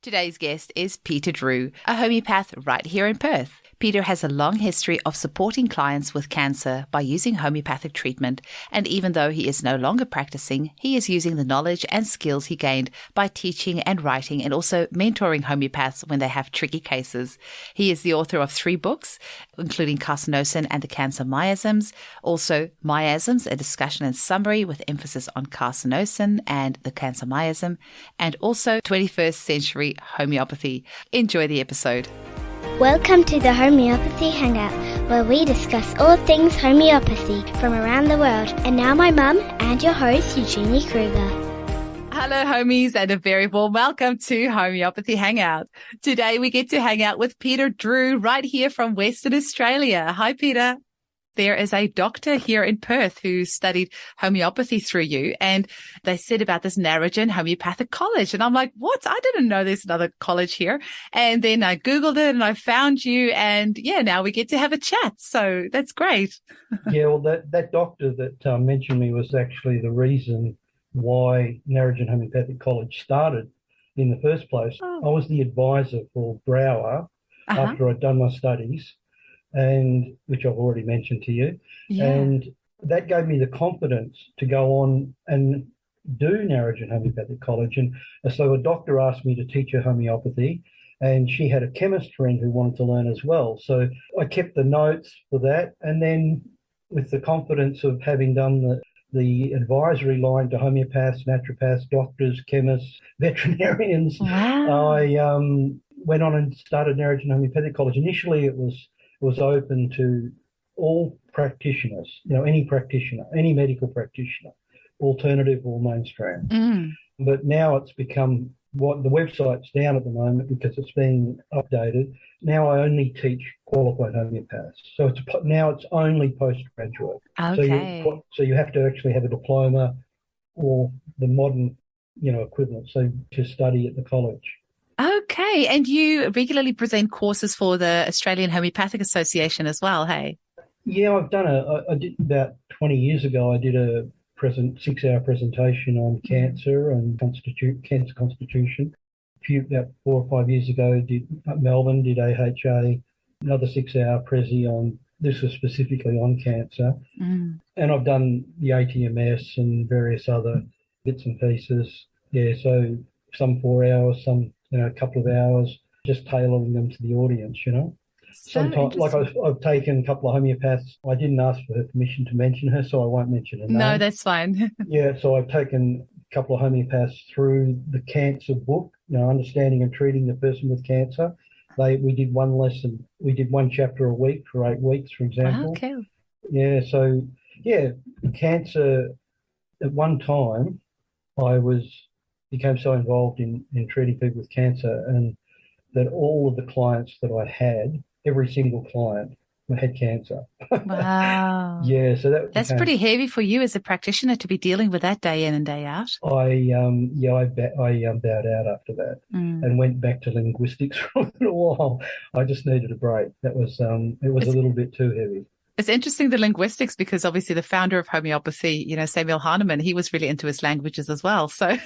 Today's guest is Peter Drew, a homeopath right here in Perth. Peter has a long history of supporting clients with cancer by using homeopathic treatment, and even though he is no longer practicing, he is using the knowledge and skills he gained by teaching and writing and also mentoring homeopaths when they have tricky cases. He is the author of 3 books, including Carcinosin and the Cancer Miasms, also Miasms, a discussion and summary with emphasis on Carcinosin and the Cancer Miasm, and also 21st Century Homeopathy. Enjoy the episode. Welcome to the Homeopathy Hangout, where we discuss all things homeopathy from around the world. And now my mum and your host, Eugenie Kruger. Hello, homies, and a very warm welcome to Homeopathy Hangout. Today we get to hang out with Peter Drew right here from Western Australia. Hi, Peter. There is a doctor here in Perth who studied homeopathy through you, and they said about this Narrogin Homeopathic College. And I'm like, what? I didn't know there's another college here. And then I Googled it and I found you, and now we get to have a chat. So that's great. Yeah, well, that doctor that mentioned me was actually the reason why Narrogin Homeopathic College started in the first place. I was the advisor for Brauer after I'd done my studies, and which I've already mentioned to you. Yeah. And that gave me the confidence to go on and do Narrogin Homeopathic College. And so a doctor asked me to teach her homeopathy, and she had a chemist friend who wanted to learn as well. So I kept the notes for that. And then with the confidence of having done the advisory line to homeopaths, naturopaths, doctors, chemists, veterinarians, I went on and started Narrogin Homeopathic College. Initially, it was open to all practitioners, any practitioner, any medical practitioner, alternative or mainstream. But now it's become the website's down at the moment because it's being updated. Now I only teach qualified homeopaths. So now it's only postgraduate. Okay. So you have to actually have a diploma or the modern, equivalent, so to study at the college. Okay. And you regularly present courses for the Australian Homeopathic Association as well, hey? Yeah, I've done I did about 20 years ago, I did a 6-hour presentation on cancer and cancer constitution. About 4 or 5 years ago, Melbourne did AHA, another 6-hour prezi on, this was specifically on cancer. And I've done the ATMS and various other bits and pieces. Yeah, so some 4 hours, some a couple of hours, just tailoring them to the audience, Sometimes, like I've taken a couple of homeopaths. I didn't ask for her permission to mention her, so I won't mention her name. No, that's fine. Yeah, so I've taken a couple of homeopaths through the cancer book, understanding and treating the person with cancer. We did one lesson. We did one chapter a week for 8 weeks, for example. Okay. Yeah, so, cancer, at one time, became so involved in treating people with cancer, and that all of the clients that I had, every single client had cancer. Wow. Yeah, so that's pretty heavy for you as a practitioner to be dealing with that day in and day out. I bowed out after that and went back to linguistics for a little while. I just needed a break. That was it was a little bit too heavy. It's interesting, the linguistics, because obviously the founder of homeopathy, Samuel Hahnemann, he was really into his languages as well. So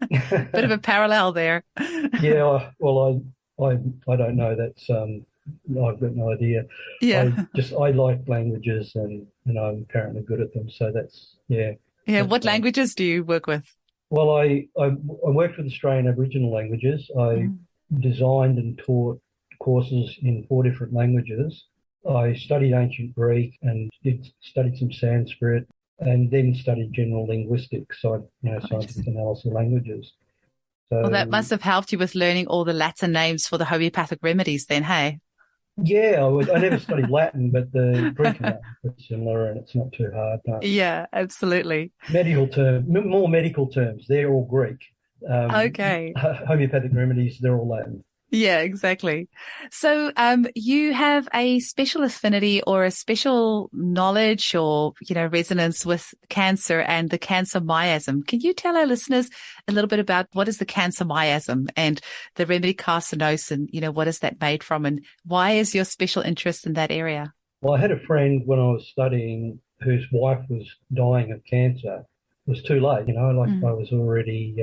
bit of a parallel there. Yeah, well, I don't know. That's I've got no idea. Yeah, I like languages, and I'm apparently good at them. So that's yeah. Yeah. What languages do you work with? Well, I worked with Australian Aboriginal languages. I designed and taught courses in 4 different languages. I studied ancient Greek and studied some Sanskrit, and then studied general linguistics, so scientific analysis of languages. So, well, that must have helped you with learning all the Latin names for the homeopathic remedies then, hey? Yeah, I never studied Latin, but the Greek and Latin are similar, and it's not too hard. No. Yeah, absolutely. More medical terms, they're all Greek. Okay. Homeopathic remedies, they're all Latin. Yeah, exactly. So, you have a special affinity or a special knowledge or, resonance with cancer and the Cancer Miasm. Can you tell our listeners a little bit about what is the Cancer Miasm and the remedy Carcinosin? What is that made from, and why is your special interest in that area? Well, I had a friend when I was studying whose wife was dying of cancer. It was too late, I was already,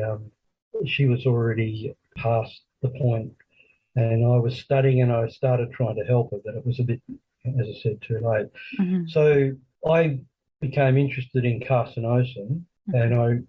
she was already past the point. And I was studying and I started trying to help her, but it was a bit, as I said, too late. Mm-hmm. So I became interested in Carcinosin, and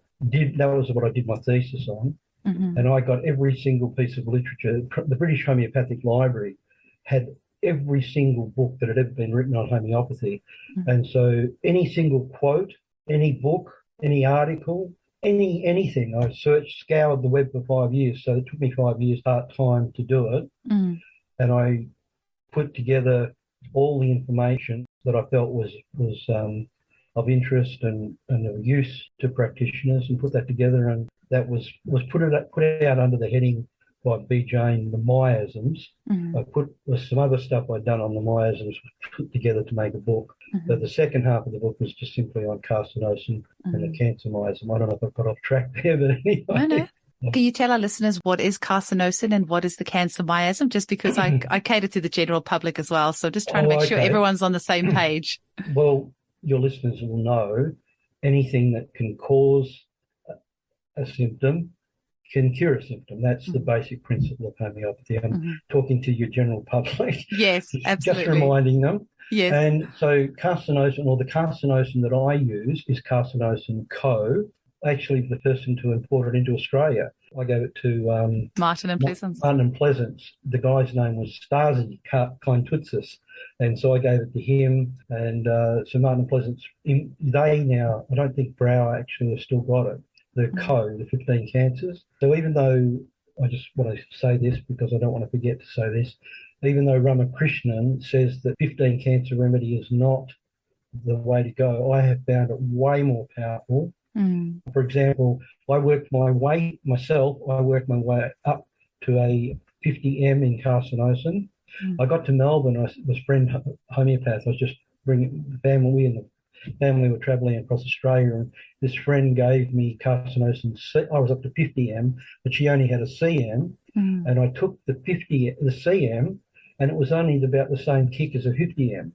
that was what I did my thesis on. Mm-hmm. And I got every single piece of literature. The British Homeopathic Library had every single book that had ever been written on homeopathy. Mm-hmm. And so any single quote, any book, any article, anything, I scoured the web for 5 years. So it took me 5 years part-time to do it. Mm-hmm. And I put together all the information that I felt was of interest and of use to practitioners, and put that together, and that was put out under the heading by B. Jane, the miasms. Mm-hmm. I put some other stuff I'd done on the miasms put together to make a book. Mm-hmm. But the second half of the book was just simply on Carcinosin and the Cancer Miasm. I don't know if I got off track there, but anyway. No. Can you tell our listeners what is Carcinosin and what is the Cancer Miasm? Just because I cater to the general public as well. So just trying to make sure everyone's on the same page. Well, your listeners will know anything that can cause a symptom can cure a symptom. That's the basic principle of homeopathy. I'm talking to your general public. Yes, absolutely. Just reminding them. Yes. And so Carcinosin, or the Carcinosin that I use, is Carcinosin Co. Actually, the person to import it into Australia. I gave it to Martin and Pleasance. Martin and Pleasance. The guy's name was Stasi Kleintutsis. And so I gave it to him. And so Martin and Pleasance, they now, I don't think Brauer actually has still got it. The Co, the 15 cancers. So even though, I just want to say this because I don't want to forget to say this, even though Ramakrishnan says that 15 cancer remedy is not the way to go, I have found it way more powerful. For example, I worked my way up to a 50M in Carcinosin. I got to Melbourne. I was a friend homeopath. I was just bringing the family, and the family were travelling across Australia, and this friend gave me Carcinosin C. I was up to 50M, but she only had a CM, and I took the CM, and it was only about the same kick as a 50M.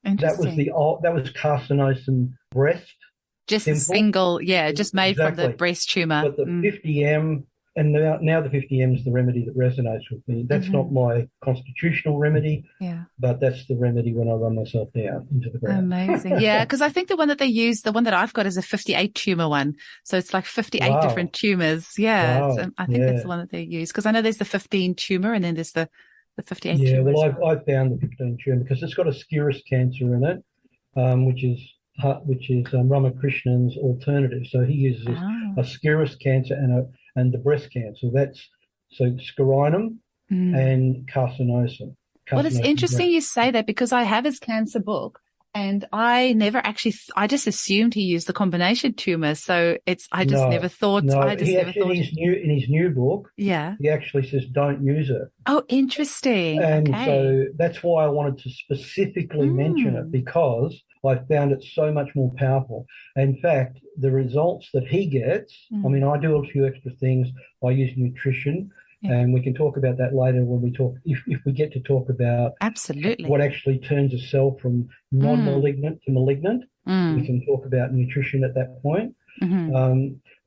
That was Carcinosin breast. Just simple. A single, just made from the breast tumour. But the 50M, and now the 50M is the remedy that resonates with me. That's not my constitutional remedy, but that's the remedy when I run myself down into the ground. Amazing. Yeah, because I think the one that they use, the one that I've got is a 58 tumour one. So it's like 58 different tumours. Yeah, I think that's the one that they use. Because I know there's the 15 tumour and then there's the 58 tumour. Yeah, well, I found the 15 tumour because it's got a scirrhus cancer in it, which is Ramakrishnan's alternative. So he uses a scirrhus cancer and the breast cancer. That's so scarinum and carcinosin. Well, it's interesting you say that because I have his cancer book, and I never actually, I just assumed he used the combination tumor. So I just never thought. No, in his new book, he actually says don't use it. Oh, interesting. And so that's why I wanted to specifically mention it, because I found it so much more powerful. In fact, the results that he gets, I mean, I do a few extra things. I use nutrition, and we can talk about that later when we talk, if we get to talk about what actually turns a cell from non-malignant to malignant. We can talk about nutrition at that point.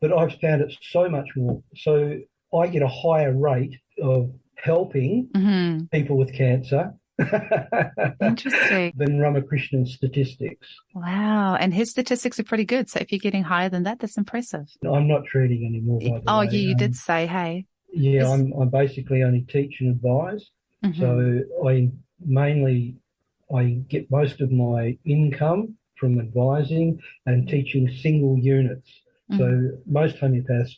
But I've found it so much more. So I get a higher rate of helping people with cancer. Interesting. Than Ramakrishnan's statistics. Wow. And his statistics are pretty good. So if you're getting higher than that, that's impressive. No, I'm not treating anymore, by the way. You did say, hey. Yeah, I'm basically only teach and advise. So I get most of my income from advising and teaching single units. So most homeopaths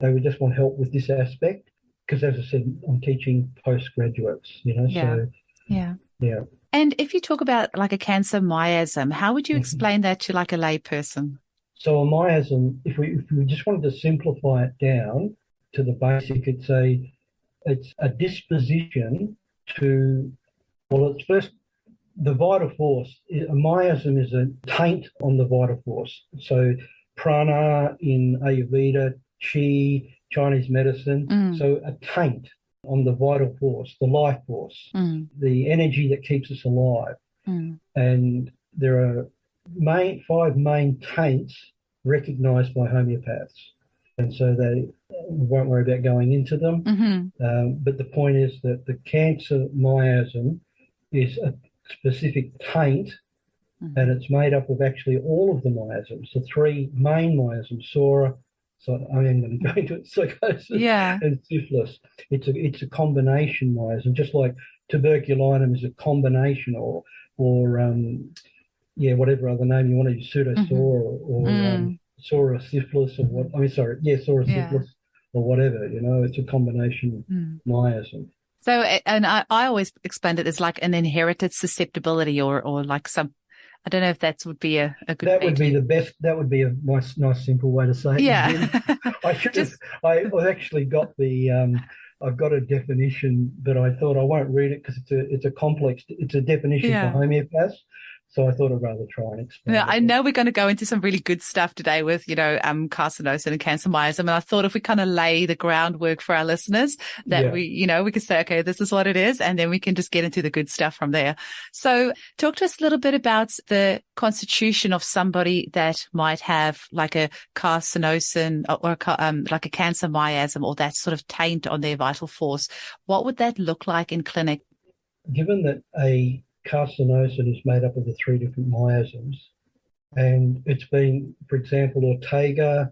they would just want help with this aspect, because as I said, I'm teaching postgraduates, so yeah. And if you talk about like a cancer miasm, how would you explain that to like a lay person? So a miasm, if we just wanted to simplify it down to the basic, it's a disposition to, it's first the vital force. A miasm is a taint on the vital force. So prana in Ayurveda, chi, Chinese medicine. So a taint on the vital force, the life force, the energy that keeps us alive. And there are 5 main taints recognised by homeopaths. and so they won't worry about going into them. But the point is that the Cancer Miasm is a specific taint, and it's made up of actually all of the miasms, the three main miasms, sora, so I am going to go into it, psychosis, and syphilis. It's a combination miasm, just like tuberculinum is a combination, or whatever other name you want to use, pseudosora or sora syphilis, or what? I mean, sorry, sora syphilis or whatever. It's a combination miasm. So, and I always explained it as like an inherited susceptibility, or like some. I don't know if that would be a good. That would be the best. That would be a nice, simple way to say it. Yeah. I should have. I've actually got the. I've got a definition, but I thought I won't read it because it's a complex. It's a definition for homeopaths. So I thought I'd rather try and explain. I know we're going to go into some really good stuff today with, carcinosin and cancer miasm. And I thought if we kind of lay the groundwork for our listeners that we could say, okay, this is what it is. And then we can just get into the good stuff from there. So talk to us a little bit about the constitution of somebody that might have like a carcinosin or like a cancer miasm, or that sort of taint on their vital force. What would that look like in clinic? Given that a carcinosin is made up of the three different miasms, and it's been, for example, Ortega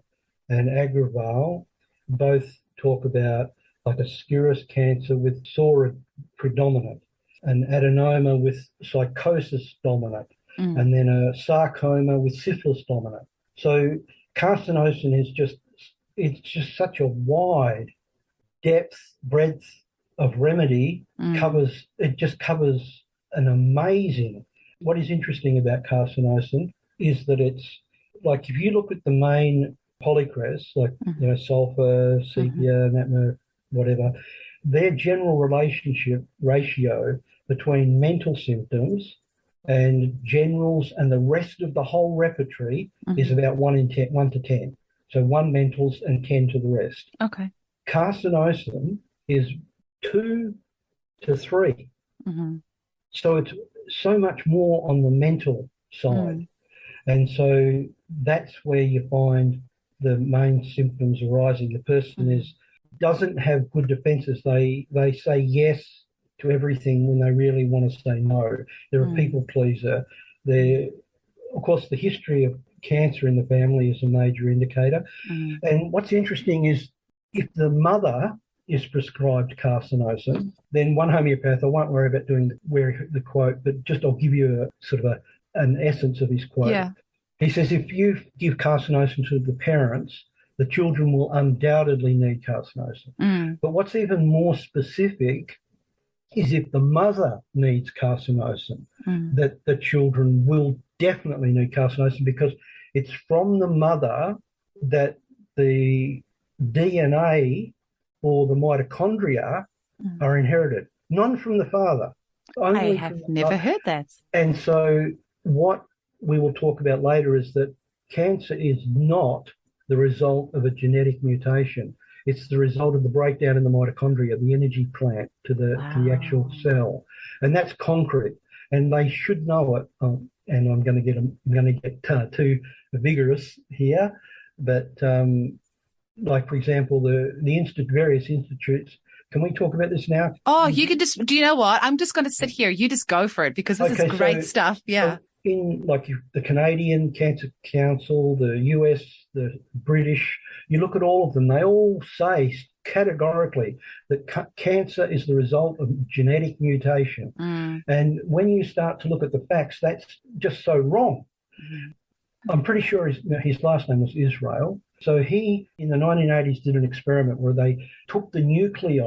and Agrawal both talk about like a scurus cancer with sora predominant, an adenoma with psychosis dominant, and then a sarcoma with syphilis dominant. So carcinosin is just such a wide depth, breadth of remedy, covers an amazing. What is interesting about carcinosin is that it's like, if you look at the main polycrest, like sulfur, sepia, natma, whatever, their general ratio between mental symptoms and generals and the rest of the whole repertory is about 1 to 10. So 1 mentals and 10 to the rest. Okay. Carcinosin is 2 to 3. So it's so much more on the mental side. And so that's where you find the main symptoms arising. The person doesn't have good defenses. They say yes to everything when they really want to say no. They're a people pleaser. Of course, the history of cancer in the family is a major indicator. And what's interesting is if the mother is prescribed carcinosin, then one homeopath, I won't worry about doing the quote, but just I'll give you a sort of an essence of his quote. He says, if you give carcinosin to the parents, the children will undoubtedly need carcinosin. But what's even more specific is if the mother needs carcinosin, that the children will definitely need carcinosin, because it's from the mother that the DNA or the mitochondria are inherited, none from the father. I have never heard that. And so what we will talk about later is that cancer is not the result of a genetic mutation. It's the result of the breakdown in the mitochondria, the energy plant to the actual cell. And that's concrete. And they should know it. And I'm going to get too vigorous here, but like, for example, the various institutes. Can we talk about this now? Oh, you can just, do you know what? I'm just going to sit here. You just go for it, because this is great stuff. Yeah. So in like the Canadian Cancer Council, the US, the British, you look at all of them, they all say categorically that cancer is the result of genetic mutation. And when you start to look at the facts, that's just so wrong. I'm pretty sure his last name was Israel. So he, in the 1980s, did an experiment where they took the nuclei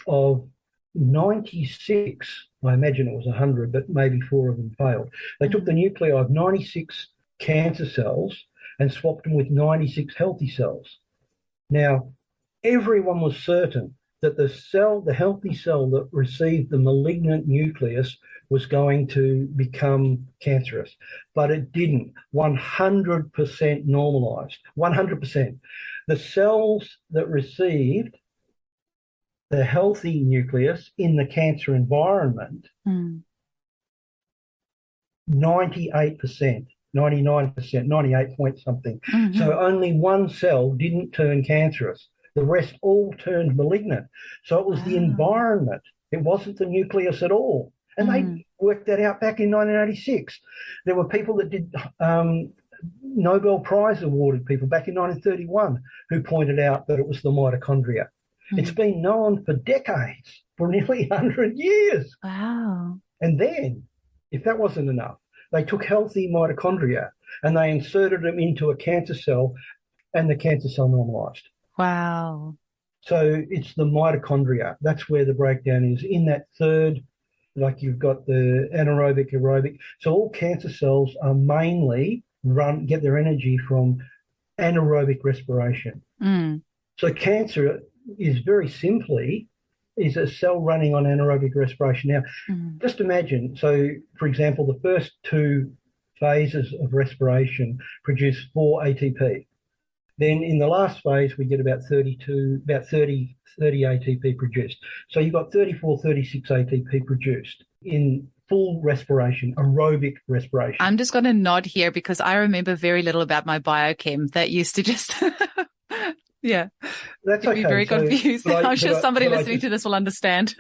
of 96, I imagine it was 100, but maybe 4 of them failed. They took the nuclei of 96 cancer cells and swapped them with 96 healthy cells. Now, everyone was certain that the healthy cell that received the malignant nucleus was going to become cancerous, but it didn't. 100% normalized, 100%. The cells that received the healthy nucleus in the cancer environment, 98% 99%, 98 point something. Mm-hmm. So only one cell didn't turn cancerous. The rest all turned malignant. So it was the environment. It wasn't the nucleus at all. And they worked that out back in 1986. There were people that did Nobel Prize awarded people back in 1931 who pointed out that it was the mitochondria. It's been known for decades, for nearly 100 years. Wow. And then, if that wasn't enough, they took healthy mitochondria and they inserted them into a cancer cell, and the cancer cell normalized. Wow. So it's the mitochondria. That's where the breakdown is. In that third, like you've got the anaerobic, aerobic. So all cancer cells are mainly get their energy from anaerobic respiration. So cancer is very simply is a cell running on anaerobic respiration. Now, just imagine, so for example, the first two phases of respiration produce 4 ATP. Then in the last phase, we get about 30 ATP produced. So you've got 34, 36 ATP produced in full respiration, aerobic respiration. I'm just going to nod here because I remember very little about my biochem. That used to just, yeah. That's okay. Be very confused. I'm sure somebody listening to this will understand.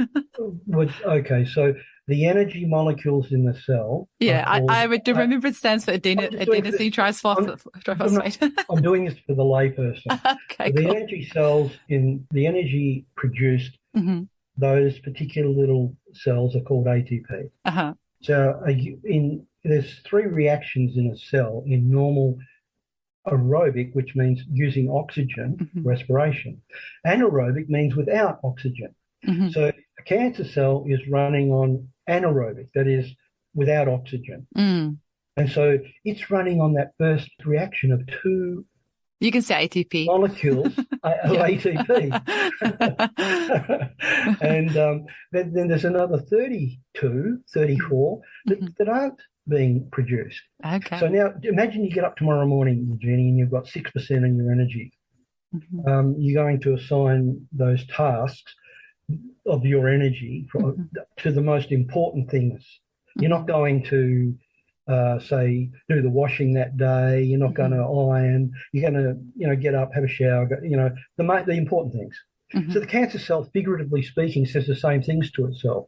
Okay, so the energy molecules in the cell. Yeah, I do remember it stands for adenosine triphosphate. I'm doing this for the layperson. Okay, the cool. energy cells the energy produced, those particular little cells are called ATP. So there's 3 reactions in a cell in normal aerobic, which means using oxygen, respiration. Anaerobic means without oxygen. So a cancer cell is running on anaerobic, that is without oxygen. And so it's running on that first reaction of 2 You can say ATP. molecules of ATP. And then there's another 32, 34 that aren't being produced. Okay. So now imagine you get up tomorrow morning, Eugenie, and you've got 6% in your energy. You're going to assign those tasks of your energy to the most important things. You're not going to say do the washing that day. You're not going to iron. You're going to get up, have a shower. The important things. So the cancer cell, figuratively speaking, says the same things to itself.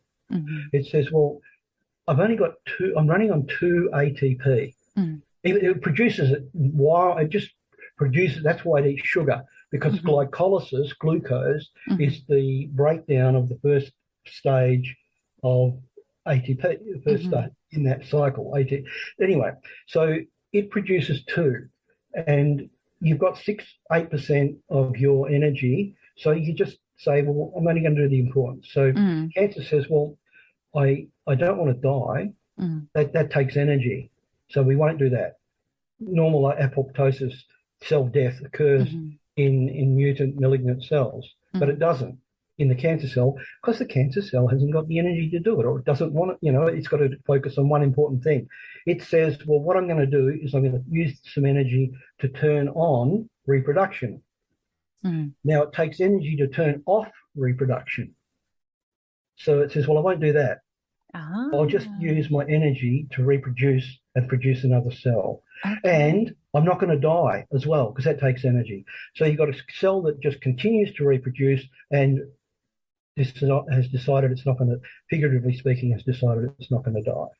It says, well, I'm running on 2 ATP. It produces it while it just produces. That's why it eats sugar, because glycolysis, glucose, is the breakdown of the first stage of ATP, the first stage in that cycle. Anyway, so it produces 2, and you've got 8% of your energy. So you just say, well, I'm only going to do the important. So cancer says, well, I don't want to die. That takes energy. So we won't do that. Normal apoptosis, cell death, occurs in mutant malignant cells, but it doesn't in the cancer cell because the cancer cell hasn't got the energy to do it, or it doesn't want it. It's got to focus on one important thing. It says, well, what I'm going to do is I'm going to use some energy to turn on reproduction. Now, it takes energy to turn off reproduction. So it says, well, I won't do that. I'll just use my energy to reproduce and produce another cell. And I'm not going to die as well, because that takes energy. So you've got a cell that just continues to reproduce, and has decided it's not going to, figuratively speaking, has decided it's not going to die.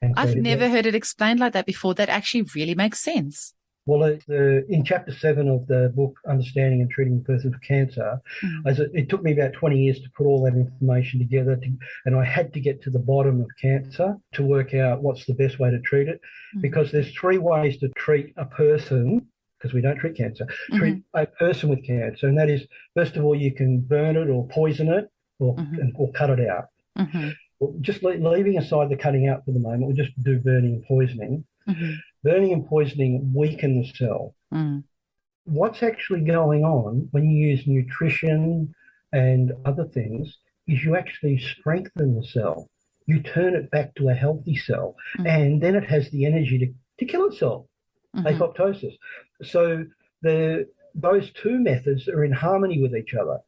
And I've never heard it explained like that before. That actually really makes sense. Well, in Chapter 7 of the book, Understanding and Treating the Person with Cancer, it took me about 20 years to put all that information together, and I had to get to the bottom of cancer to work out what's the best way to treat it, because there's 3 ways to treat a person, because we don't treat cancer, treat a person with cancer, and that is, first of all, you can burn it or poison it or cut it out. Well, just leaving aside the cutting out for the moment, we'll just do burning and poisoning. Burning and poisoning weaken the cell. What's actually going on when you use nutrition and other things is you actually strengthen the cell. You turn it back to a healthy cell, and then it has the energy to kill itself, apoptosis. So those 2 methods are in harmony with each other.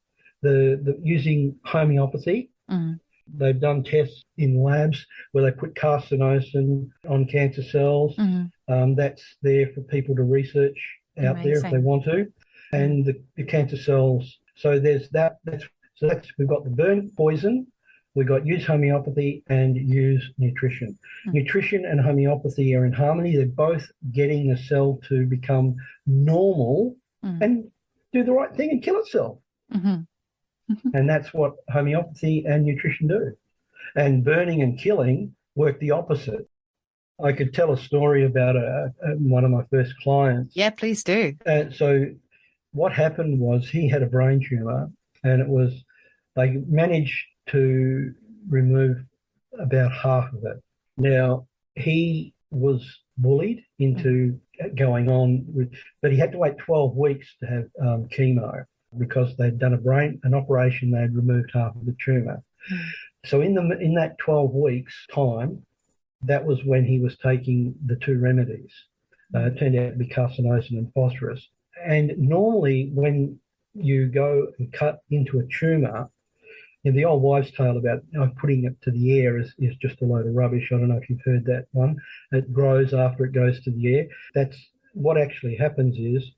The using homeopathy They've done tests in labs where they put carcinosin on cancer cells. That's there for people to research out there if they want to. And the cancer cells. So there's that. We've got the burn, poison. We've got use homeopathy and use nutrition. Nutrition and homeopathy are in harmony. They're both getting the cell to become normal and do the right thing and kill itself. And that's what homeopathy and nutrition do. And burning and killing work the opposite. I could tell a story about one of my first clients. Yeah, please do. So what happened was he had a brain tumor, and they managed to remove about half of it. Now, he was bullied into going on but he had to wait 12 weeks to have chemo because they'd done an operation. They had removed half of the tumor. So in that 12 weeks time, that was when he was taking the two remedies. It turned out to be carcinosin and phosphorus. And normally when you go and cut into a tumor, the old wives' tale about putting it to the air is just a load of rubbish. I don't know if you've heard that one. It grows after it goes to the air. That's what actually happens is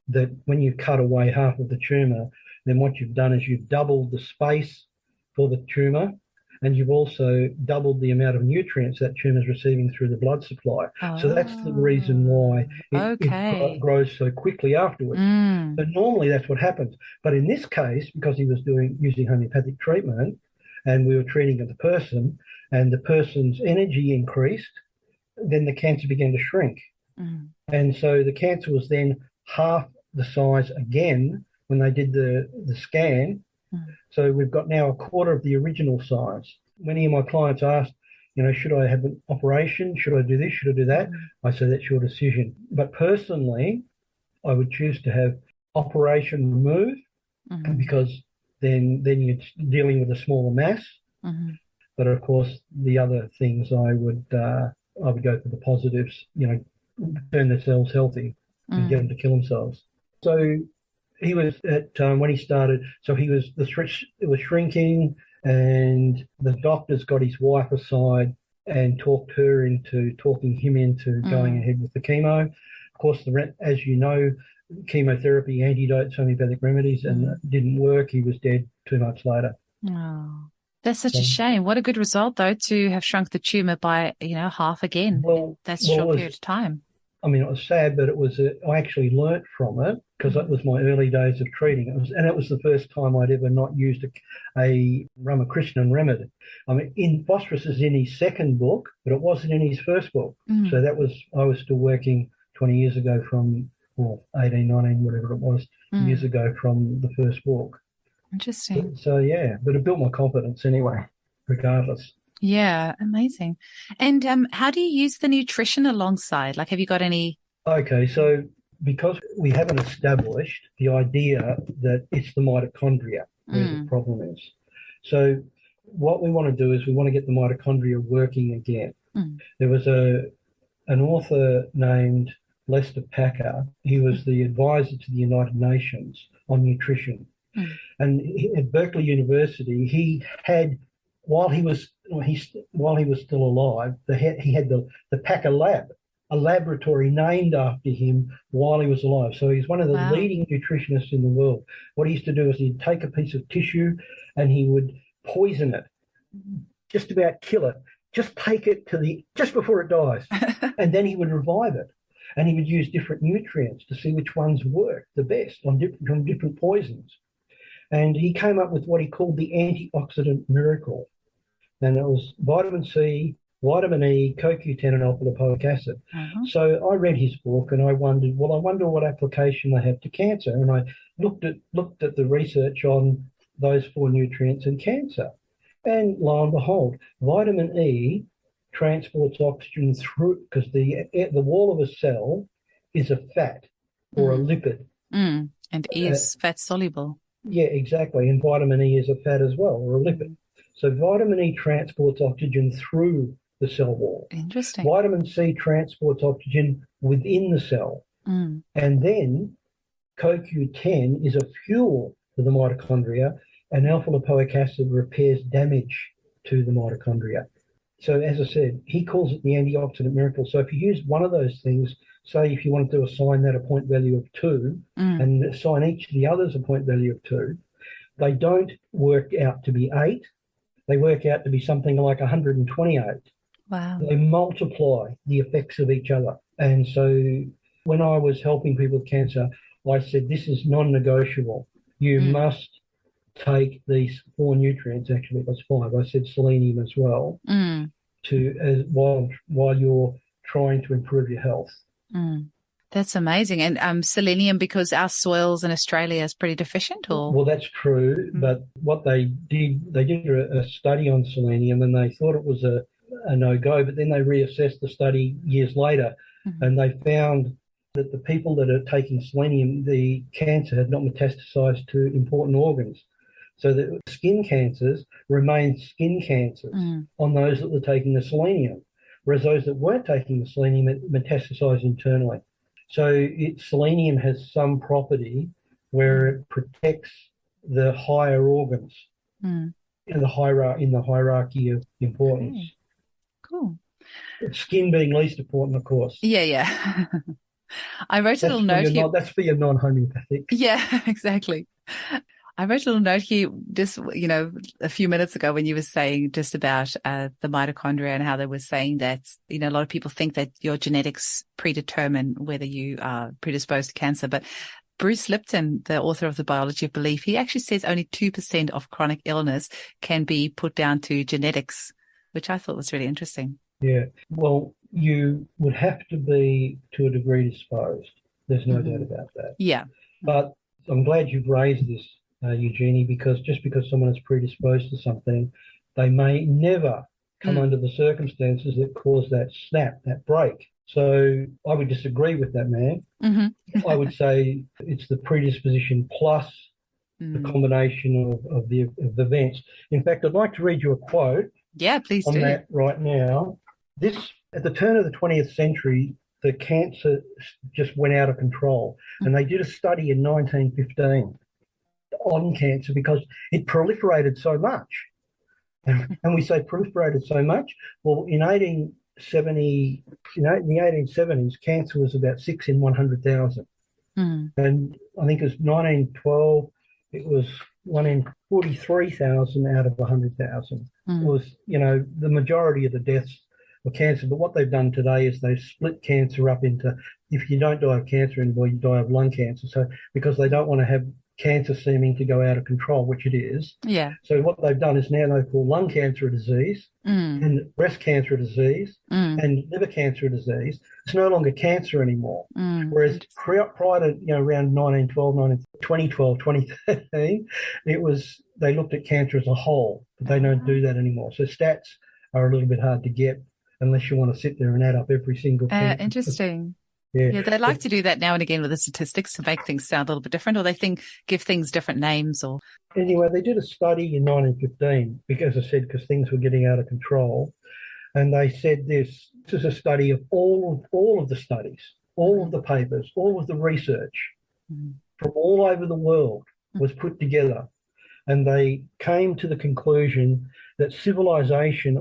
that when you cut away half of the tumor, then what you've done is you've doubled the space for the tumor, and you've also doubled the amount of nutrients that tumor is receiving through the blood supply. So that's the reason why it grows so quickly afterwards. So normally that's what happens. But in this case, because he was using homeopathic treatment and we were treating the person and the person's energy increased, then the cancer began to shrink. And so the cancer was then half the size again when they did the scan. So we've got now a quarter of the original size. Many of my clients asked, should I have an operation? Should I do this? Should I do that? I say that's your decision. But personally, I would choose to have operation removed because then you're dealing with a smaller mass. But of course, the other things I would go for the positives, turn the cells healthy and get them to kill themselves. So he was when he started. So it was shrinking, and the doctors got his wife aside and talked him into going ahead with the chemo. Of course, as you know, chemotherapy, antidotes, homeopathic remedies, and it didn't work. He was dead 2 months later. Oh, that's such a shame. What a good result, though, to have shrunk the tumor by half again. That's a short period of time. I mean, it was sad, but I actually learnt from it because that was my early days of treating. It was the first time I'd ever not used a Ramakrishnan remedy. I mean, phosphorus is in his second book, but it wasn't in his first book. So I was still working 20 years ago from, 18, 19, whatever it was, years ago from the first book. Interesting. So yeah, but it built my confidence anyway, regardless. Yeah, amazing. And how do you use the nutrition alongside? Like, have you got any? Okay, so because we haven't established the idea that it's the mitochondria where the problem is. So what we want to do is we want to get the mitochondria working again. There was an author named Lester Packer. He was the advisor to the United Nations on nutrition. And at Berkeley University, he had, while he was still alive, he had the Packer Lab, a laboratory named after him while he was alive. So he's one of the leading nutritionists in the world. What he used to do is he'd take a piece of tissue and he would poison it, just about kill it, just take it just before it dies, and then he would revive it. And he would use different nutrients to see which ones worked the best from different poisons. And he came up with what he called the antioxidant miracle. And it was vitamin C, vitamin E, CoQ10, and alpha-lipoic acid. So I read his book and I wondered what application they have to cancer. And I looked at the research on those 4 nutrients in cancer. And lo and behold, vitamin E transports oxygen through, because the wall of a cell is a fat or a lipid. And is fat soluble. Yeah, exactly. And vitamin E is a fat as well, or a lipid. So vitamin E transports oxygen through the cell wall. Interesting. Vitamin C transports oxygen within the cell. And then CoQ10 is a fuel for the mitochondria, and alpha-lipoic acid repairs damage to the mitochondria. So as I said, he calls it the antioxidant miracle. So if you use one of those things, say if you wanted to assign that a point value of 2 and assign each of the others a point value of 2, they don't work out to be 8. They work out to be something like 128. Wow. They multiply the effects of each other. And so when I was helping people with cancer, I said, this is non-negotiable. You must take these 4 nutrients, actually it was 5, I said selenium as well, while you're trying to improve your health. That's amazing. And selenium, because our soils in Australia is pretty deficient, or? Well, that's true, but what they did a study on selenium, and they thought it was a no-go, but then they reassessed the study years later, and they found that the people that are taking selenium, the cancer had not metastasized to important organs. So the skin cancers remained skin cancers on those that were taking the selenium, whereas those that weren't taking the selenium, it metastasized internally. So selenium has some property where it protects the higher organs in the hierarchy of importance. Okay. Cool. Skin being least important, of course. Yeah. I wrote a little note here. That's for your non-homeopathic. Yeah, exactly. I wrote a little note here just, a few minutes ago when you were saying just about the mitochondria and how they were saying that, a lot of people think that your genetics predetermine whether you are predisposed to cancer. But Bruce Lipton, the author of The Biology of Belief, he actually says only 2% of chronic illness can be put down to genetics, which I thought was really interesting. Yeah. Well, you would have to be to a degree disposed. There's no doubt about that. Yeah. But I'm glad you've raised this, Eugenie, because just because someone is predisposed to something, they may never come under the circumstances that cause that snap, that break. So I would disagree with that man. I would say it's the predisposition plus the combination of the events. In fact, I'd like to read you a quote. Yeah, please on do. that right now. This, at the turn of the 20th century, the cancer just went out of control. And they did a study in 1915 on cancer because it proliferated so much. And we say proliferated so much. Well, in the 1870s, cancer was about 6 in 100,000. And I think it was 1912, it was 1 in 43,000 out of 100,000. It was, the majority of the deaths were cancer. But what they've done today is they've split cancer up into, if you don't die of cancer anymore, you die of lung cancer. So because they don't want to have cancer seeming to go out of control, which it is. Yeah. So what they've done is now they call lung cancer a disease and breast cancer a disease and liver cancer a disease. It's no longer cancer anymore. Whereas prior to, around 2012, 2013, they looked at cancer as a whole, but they don't do that anymore. So stats are a little bit hard to get unless you want to sit there and add up every single thing. Interesting. Yeah, they like to do that now and again with the statistics to make things sound a little bit different, or they give things different names. Or anyway, they did a study in 1915 because things were getting out of control, and they said this is a study of all of the studies, all of the papers, all of the research from all over the world was put together, and they came to the conclusion that civilization,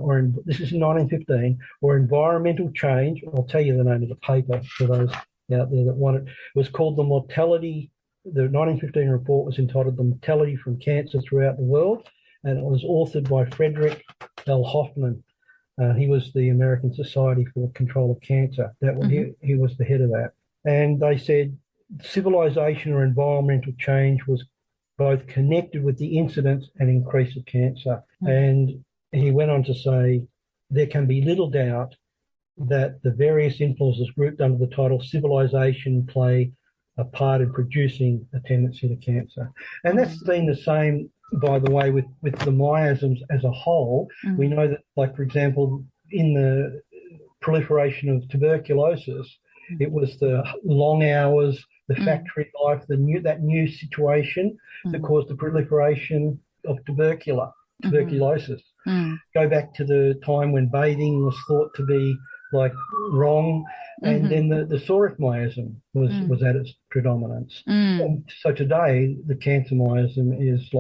this is in 1915, or environmental change, I'll tell you the name of the paper for those out there that want it, was called the 1915 report was entitled The Mortality from Cancer Throughout the World, and it was authored by Frederick L. Hoffman. He was the American Society for the Control of Cancer. He was the head of that. And they said civilization or environmental change was both connected with the incidence and increase of cancer. And he went on to say, there can be little doubt that the various influences grouped under the title civilization play a part in producing a tendency to cancer. And that's been the same, by the way, with the miasms as a whole. We know that, like, for example, in the proliferation of tuberculosis, it was the long hours, the factory life, that new situation that caused the proliferation of tuberculosis. Go back to the time when bathing was thought to be wrong, and then the psoriatic miasm was at its predominance. And so today the cancer miasm is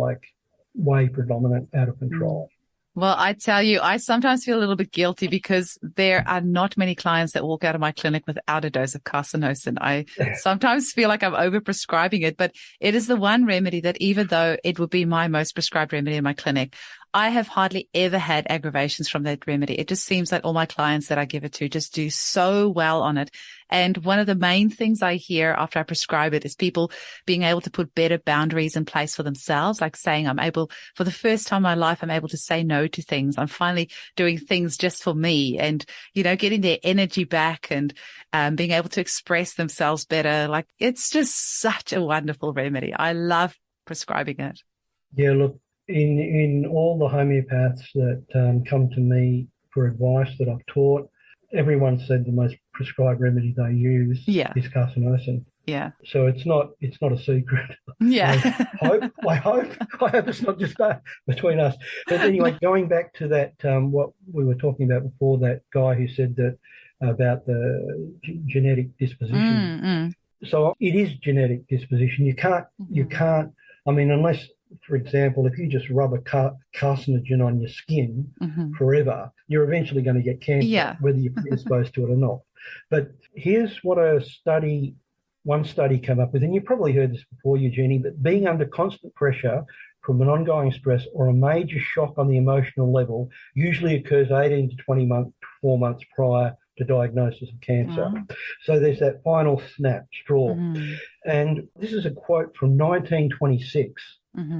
way predominant, out of control. Well, I tell you, I sometimes feel a little bit guilty because there are not many clients that walk out of my clinic without a dose of Carcinosin. I sometimes feel like I'm overprescribing it, but it is the one remedy that, even though it would be my most prescribed remedy in my clinic, I have hardly ever had aggravations from that remedy. It just seems like all my clients that I give it to just do so well on it. And one of the main things I hear after I prescribe it is people being able to put better boundaries in place for themselves, like saying, for the first time in my life, I'm able to say no to things. I'm finally doing things just for me, and, getting their energy back and being able to express themselves better. Like, it's just such a wonderful remedy. I love prescribing it. Yeah, look, in all the homeopaths that come to me for advice that I've taught, everyone said the most prescribed remedy they use is Carcinosin. Yeah. So it's not a secret. Yeah. I hope it's not just between us. But anyway, going back to that, what we were talking about before, that guy who said that about the genetic disposition. So it is genetic disposition. You can't. I mean, unless, for example, if you just rub a carcinogen on your skin forever, you're eventually going to get cancer, whether you're predisposed to it or not. But here's what one study came up with, and you probably heard this before, Eugenie, but being under constant pressure from an ongoing stress or a major shock on the emotional level usually occurs 18 to 24 months prior to diagnosis of cancer. Wow. So there's that final snap straw. And this is a quote from 1926.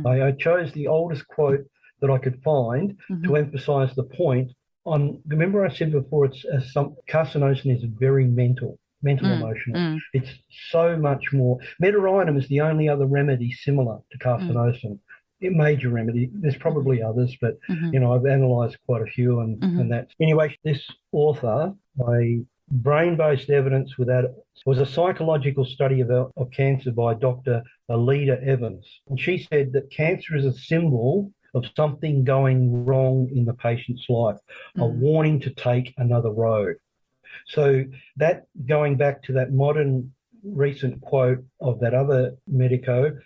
I chose the oldest quote that I could find to emphasize the point on. Remember I said before, Carcinosin is very mental emotional. It's so much more. Meteorinum is the only other remedy similar to Carcinosin. A major remedy. There's probably others, but I've analysed quite a few, and that. Anyway, this author, by brain-based evidence was a psychological study of cancer by Dr. Alida Evans, and she said that cancer is a symbol of something going wrong in the patient's life, a warning to take another road. So that, going back to that modern recent quote of that other medico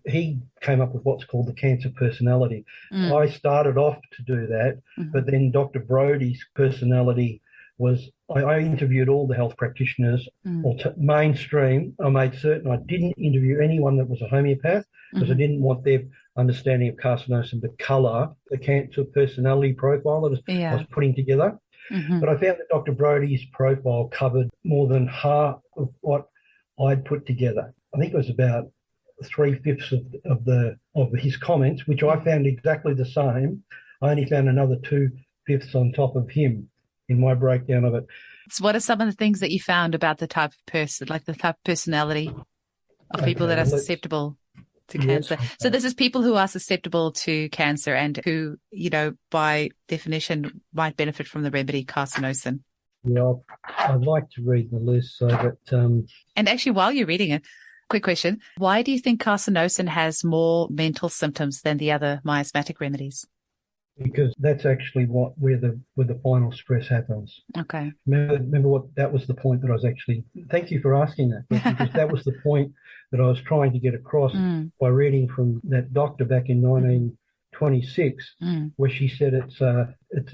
he came up with what's called the cancer personality. I started off to do that, but then Dr. Brody's personality was, I interviewed all the health practitioners, mainstream. I made certain I didn't interview anyone that was a homeopath, because I didn't want their understanding of Carcinosin to colour the cancer personality profile that I was putting together. But I found that Dr. Brody's profile covered more than half of what I'd put together. I think it was about 3/5 of his comments, which I found exactly the same. I only found another 2/5 on top of him in my breakdown of it. So what are some of the things that you found about the type of person, like the type of personality of people that are susceptible to cancer? So this is people who are susceptible to cancer and who, by definition, might benefit from the remedy Carcinosin. Yeah, I'd like to read the list so that... And actually, while you're reading it, quick question. Why do you think Carcinosin has more mental symptoms than the other miasmatic remedies? Because that's actually where the final stress happens. Okay. Remember what that was the point that I was actually. Thank you for asking that, because that was the point that I was trying to get across by reading from that doctor back in 1926, where she said it's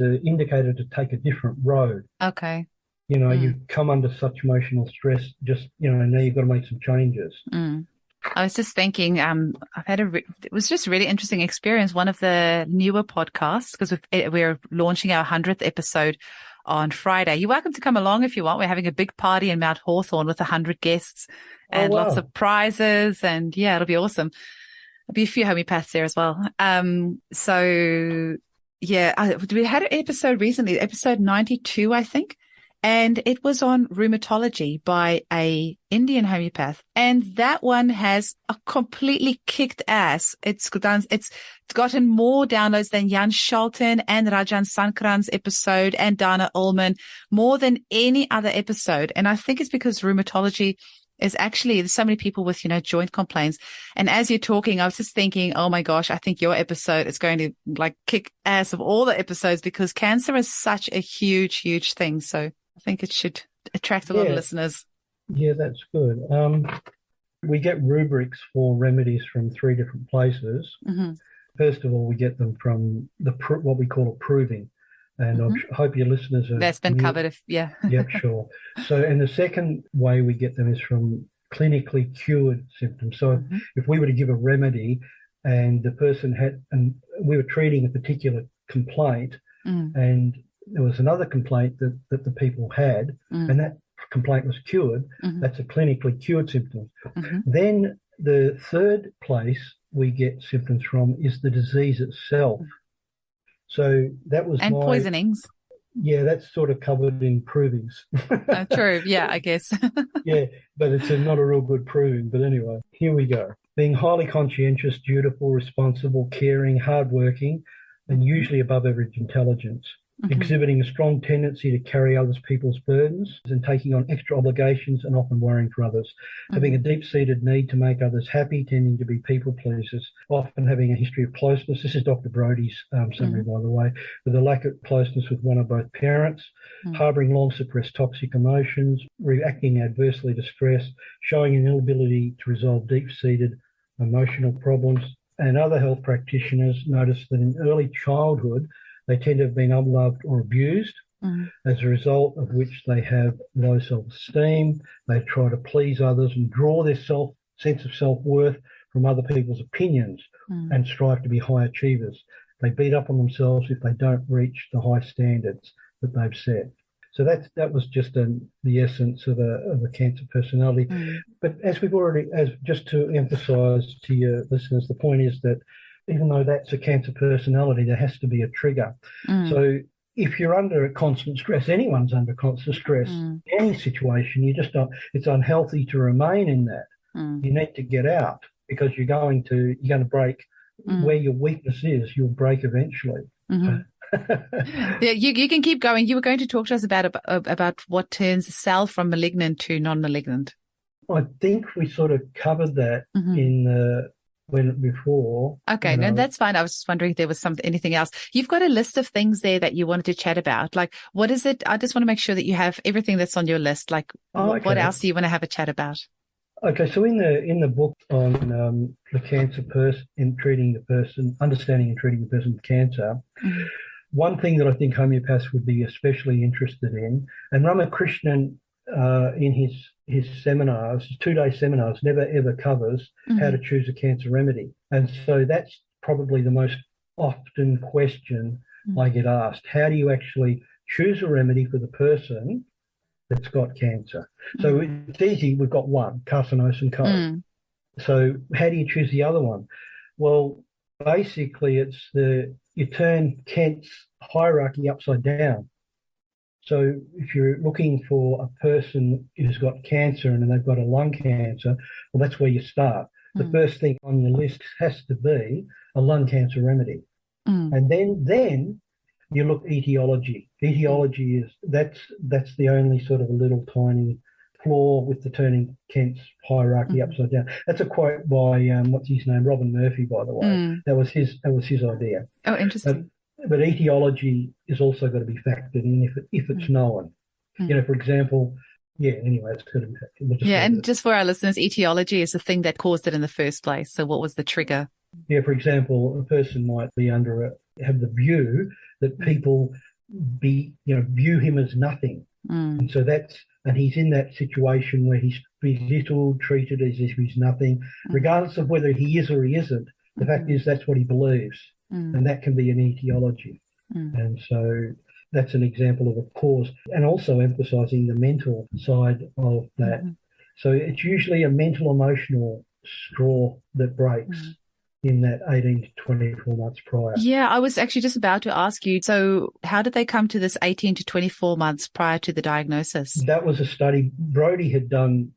an indicator to take a different road. Okay. You come under such emotional stress. Just now you've got to make some changes. I was just thinking, I've had it was just a really interesting experience. One of the newer podcasts, because we're launching our 100th episode on Friday. You're welcome to come along if you want. We're having a big party in Mount Hawthorn with 100 guests and lots of prizes. And it'll be awesome. There'll be a few homeopaths there as well. We had an episode recently, episode 92, I think. And it was on rheumatology by a Indian homeopath. And that one has a completely kicked ass. It's gotten more downloads than Jan Schalten and Rajan Sankran's episode and Dana Ullman, more than any other episode. And I think it's because rheumatology is actually, there's so many people with, joint complaints. And as you're talking, I was just thinking, oh my gosh, I think your episode is going to kick ass of all the episodes, because cancer is such a huge, huge thing. So I think it should attract a lot of listeners. Yeah, that's good. We get rubrics for remedies from 3 different places. First of all, we get them from what we call approving. And I hope your listeners are... That's been covered, yeah. Yep, sure. So, and the second way we get them is from clinically cured symptoms. So if we were to give a remedy and the person and we were treating a particular complaint and there was another complaint that the people had and that complaint was cured, that's a clinically cured symptom. Then the third place we get symptoms from is the disease itself. So that was poisonings. Yeah, that's sort of covered in provings. True, yeah, I guess. Yeah, but it's not a real good proving. But anyway, here we go. Being highly conscientious, dutiful, responsible, caring, hardworking, and usually above average intelligence. Exhibiting a strong tendency to carry other people's burdens and taking on extra obligations and often worrying for others. Having a deep-seated need to make others happy, tending to be people pleasers, often having a history of closeness. This is Dr. Brody's summary, by the way, with a lack of closeness with one or both parents, harbouring long-suppressed toxic emotions, reacting adversely to stress, showing an inability to resolve deep-seated emotional problems. And other health practitioners notice that in early childhood, they tend to have been unloved or abused, as a result of which they have low self-esteem. They try to please others and draw their sense of self-worth from other people's opinions and strive to be high achievers. They beat up on themselves if they don't reach the high standards that they've set. So that was just the essence of a cancer personality. But as just to emphasise to your listeners, the point is that even though that's a cancer personality, there has to be a trigger. So if you're under constant stress, anyone's under constant stress, any situation, it's unhealthy to remain in that. You need to get out because you're going to break where your weakness is. You'll break eventually. Yeah, you can keep going. You were going to talk to us about what turns a cell from malignant to non-malignant. I think we sort of covered that before. Okay, no, that's fine. I was just wondering if there was anything else. You've got a list of things there that you wanted to chat about. Like, what is it? I just want to make sure that you have everything that's on your list. Like, what else do you want to have a chat about? Okay, so in the book on the cancer person, in treating the person, understanding and treating the person with cancer, one thing that I think homeopaths would be especially interested in, and Ramakrishnan in his seminars, 2-day seminars, never ever covers how to choose a cancer remedy. And so that's probably the most often question I get asked. How do you actually choose a remedy for the person that's got cancer? So it's easy. We've got one, Carcinosin code. So how do you choose the other one? Well, basically it's you turn Kent's hierarchy upside down. So if you're looking for a person who's got cancer and they've got a lung cancer, well, that's where you start. The first thing on your list has to be a lung cancer remedy. And then you look etiology. Etiology that's the only sort of a little tiny flaw with the turning Kent's hierarchy upside down. That's a quote by what's his name, Robin Murphy, by the way. That was his idea. Oh, interesting. But etiology is also got to be factored in if it's known. For example, anyway, it's got to be factored. Just for our listeners, etiology is the thing that caused it in the first place. So what was the trigger? Yeah, for example, a person might be have the view that people view him as nothing. And so and he's in that situation where he's belittled, treated as if he's nothing, regardless of whether he is or he isn't. The fact is that's what he believes. And that can be an etiology. And so that's an example of a cause, and also emphasising the mental side of that. So it's usually a mental emotional straw that breaks in that 18 to 24 months prior. Yeah, I was actually just about to ask you, so how did they come to this 18 to 24 months prior to the diagnosis? That was a study Brody had done,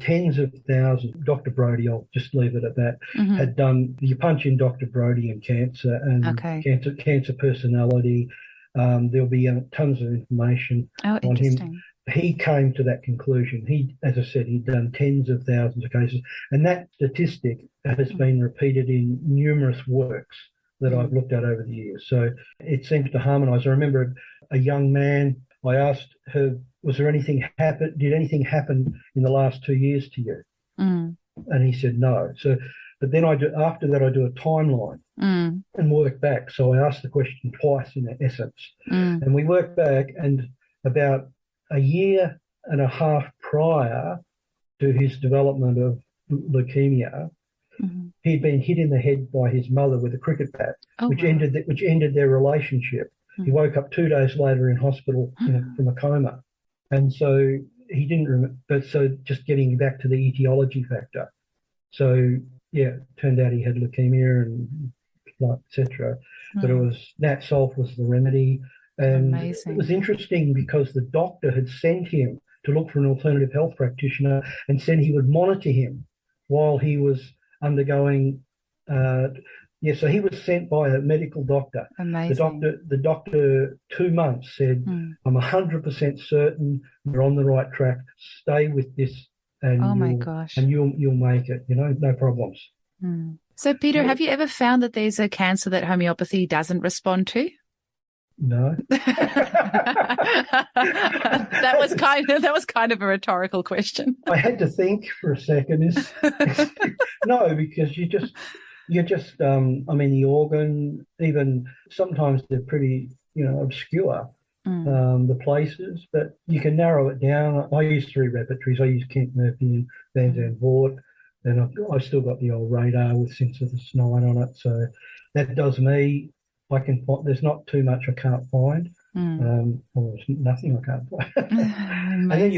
tens of thousands. Dr. Brody, I'll just leave it at that, had done, you punch in Dr. Brody and cancer and cancer personality. There'll be tons of information on him. He came to that conclusion. As I said, he'd done tens of thousands of cases. And that statistic has been repeated in numerous works that I've looked at over the years. So it seems to harmonise. I remember a young man, I asked her, did anything happen in the last 2 years to you? And he said no. So, but then after that I do a timeline. Mm. and work back. So I asked the question twice in essence. Mm. And we worked back, and about a year and a half prior to his development of leukemia, Mm-hmm. he'd been hit in the head by his mother with a cricket bat, which ended their relationship. He woke up 2 days later in hospital from a coma. And so he didn't remember, but so just getting back to the etiology factor. So, yeah, it turned out he had leukemia and etc. But it was Nat Sulph was the remedy. And Amazing. It was interesting because the doctor had sent him to look for an alternative health practitioner and said he would monitor him while he was undergoing so he was sent by a medical doctor. Amazing. The doctor 2 months said, I'm 100% certain you're on the right track. Stay with this and you'll make it, no problems. So Peter, have you ever found that there's a cancer that homeopathy doesn't respond to? No. That was kind of a rhetorical question. I had to think for a second. No, because the organ, even sometimes they're pretty, obscure, the places, but you can narrow it down. I use 3 repertories. I use Kent Murphy and Van Zandt, and I've still got the old radar with Synthesis 9 on it. So that does me. There's not too much I can't find. There's nothing I can't find. And then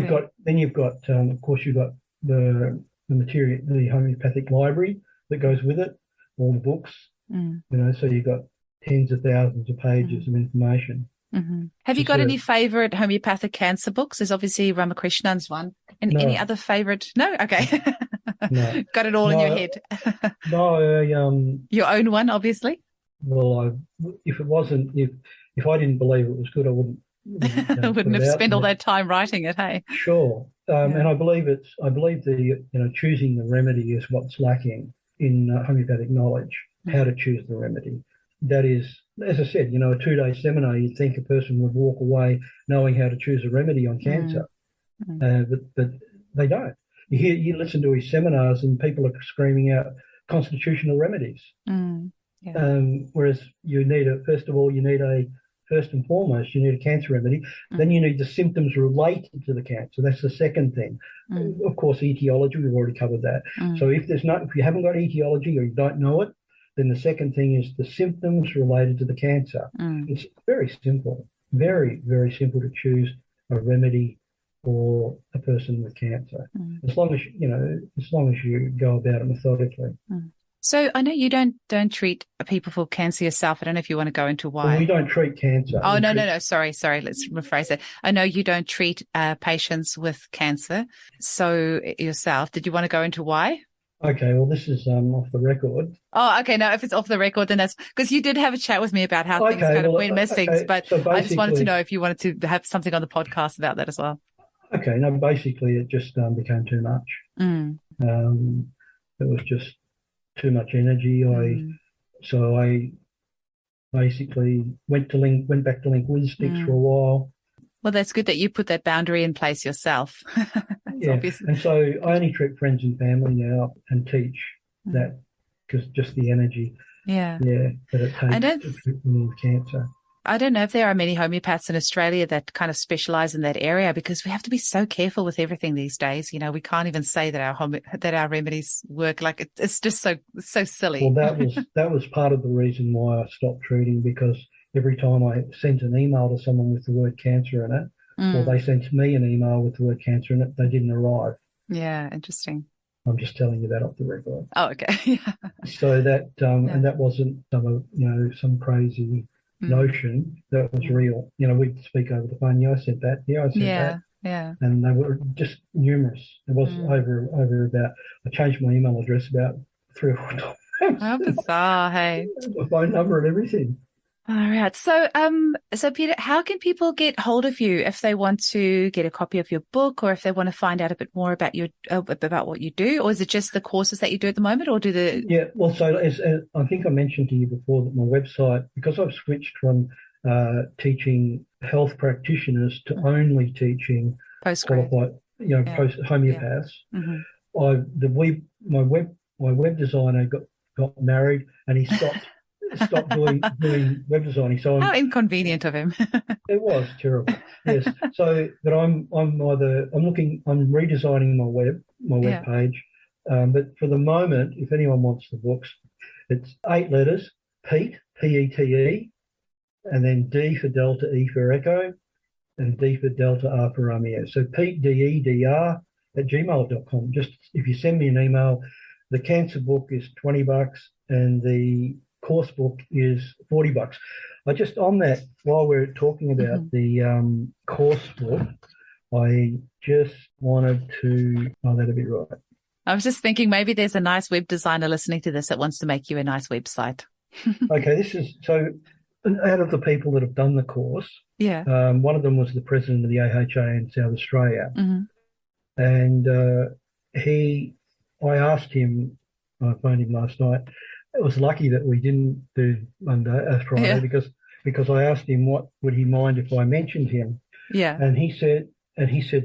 you've got, of course, you've got the material, the homeopathic library that goes with it, all the books. So you've got tens of thousands of pages of information. Have you got any favourite homeopathic cancer books? There's obviously Ramakrishnan's one. And any other favourite? No? Okay. No. Got it all in your head. No. Your own one, obviously. Well, if I didn't believe it was good, I wouldn't have spent all that time writing it. Hey, sure. And I believe choosing the remedy is what's lacking in homeopathic knowledge. How to choose the remedy. That is, as I said, a 2-day seminar. You'd think a person would walk away knowing how to choose a remedy on cancer, but they don't. You listen to his seminars, and people are screaming out constitutional remedies. Whereas you need first and foremost, you need a cancer remedy. Then you need the symptoms related to the cancer. That's the second thing. Of course, etiology, we've already covered that. So if you haven't got etiology or you don't know it, then the second thing is the symptoms related to the cancer. It's very simple, very, very simple to choose a remedy for a person with cancer, as long as you go about it methodically. So I know you don't treat people for cancer yourself. I don't know if you want to go into why. Well, we don't treat cancer. Oh, no. Sorry. Let's rephrase that. I know you don't treat patients with cancer. So yourself, did you want to go into why? Okay, well, this is off the record. Oh, okay. No, if it's off the record, then that's because you did have a chat with me about how things kind of went missing. But so I just wanted to know if you wanted to have something on the podcast about that as well. Okay, no, basically it just became too much. It was just too much energy. So I basically went back to linguistics for a while. Well, that's good that you put that boundary in place yourself. Obvious. And so I only treat friends and family now and teach that, because just the energy. That it takes to treat them with cancer. I don't know if there are many homeopaths in Australia that kind of specialize in that area, because we have to be so careful with everything these days. We can't even say that our remedies work. Like it's just so silly. Well, that was part of the reason why I stopped treating, because every time I sent an email to someone with the word cancer in it, or they sent me an email with the word cancer in it, they didn't arrive. Yeah, interesting. I'm just telling you that off the record. Oh, okay. So that and that wasn't some crazy notion. That was real. We'd speak over the phone. I said that. I said that. Yeah. And they were just numerous. It was over about. I changed my email address about 3 or 4 times. How bizarre! Hey, my phone number and everything. All right. So, Peter, how can people get hold of you if they want to get a copy of your book, or if they want to find out a bit more about about what you do, or is it just the courses that you do at the moment, or do the? Yeah. Well, so as I think I mentioned to you before, that my website, because I've switched from teaching health practitioners to only teaching qualified, post homeopaths. My web designer got married, and he stopped. stopped doing web designing. So How inconvenient of him. it was terrible. Yes. So, but I'm redesigning my web page. But for the moment, if anyone wants the books, it's 8 letters: Pete, P-E-T-E, and then D for Delta, E for Echo, and D for Delta, R for Romeo. So Pete, D-E-D-R @gmail.com. Just if you send me an email, the cancer book is $20 and the course book is $40. I just, on that, while we're talking about the course book, I just wanted to, that'd be right. I was just thinking maybe there's a nice web designer listening to this that wants to make you a nice website. Okay, this is, so out of the people that have done the course, one of them was the president of the AHA in South Australia. And I asked him, I phoned him last night. It was lucky that we didn't do Friday because I asked him what would he mind if I mentioned him. Yeah. And he said